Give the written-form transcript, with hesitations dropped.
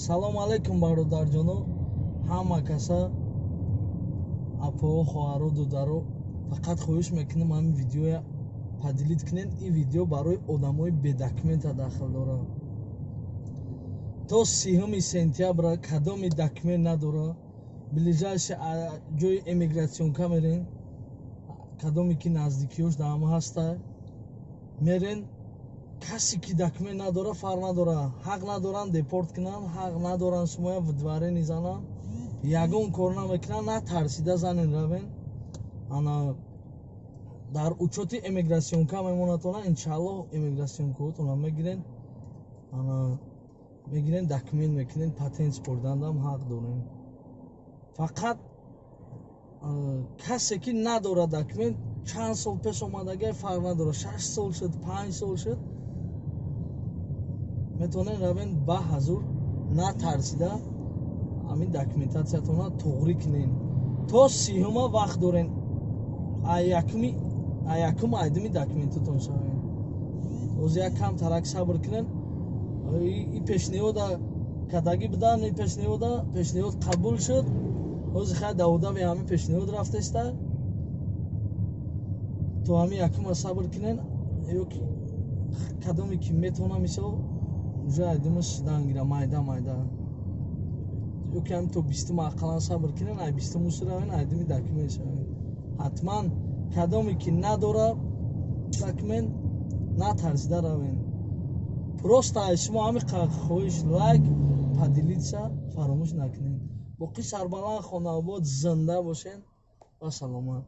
салом алайкум бародарҷоно, ҳама каса апоҳо, хоҳаро, дударо, фақат хоҳиш мекунем ҳамин видеоя падилит кунед. Ин видео барои одамои бедокумента дахл дора. То 30 сентябра кадоми документ надора, ближайши ҷои эмигратсионка мерен, кадоме ки наздикиёш дар ҳама ҳаста мерен. касе ки документ надора фарқ надора, ҳақ надоран депорт кунан, ҳақ надоран шумоя в дворе низанан, ягон кор намекунан, натарсида занен равен. ана дар учёти эмигратсионка мемонатона, иншааллоҳ эмигратсионкаотона мегирен, ана мегирен, документ мекунен, патент спордандам ҳақ дорем. фақат касе ки надора документ, чанд сол пеш омадагай фарқ надора, 6 сол шуд, 5 сол шуд, метавонен равен ба ҳазур натарсида ҳамин документатсиятона тоғрӣ кунен. то 30 вақт дорен, якум айдими документатон шавен. ози як кам тарак сабр кунен. и пешниҳода кадаги будан, и пешниҳод қабул шуд. ози хай даводави ҳамин пешниҳод рафтеста, то ҳамин якума сабр кунен. ёки кадоме ки метавона мисол уже айдимаш дангира майда ёки ҳамин то 20 ақаллан сабр кунен, ай 20 суравен, айдими документ шавен. ҳатман кадоме ки надора документ, натарсида равен. просто шумо ҳамин хоҳиш лайк падилитса фаромӯш накунед. боқӣ сарбаланд, хонаобод, зинда бошен ва саломат.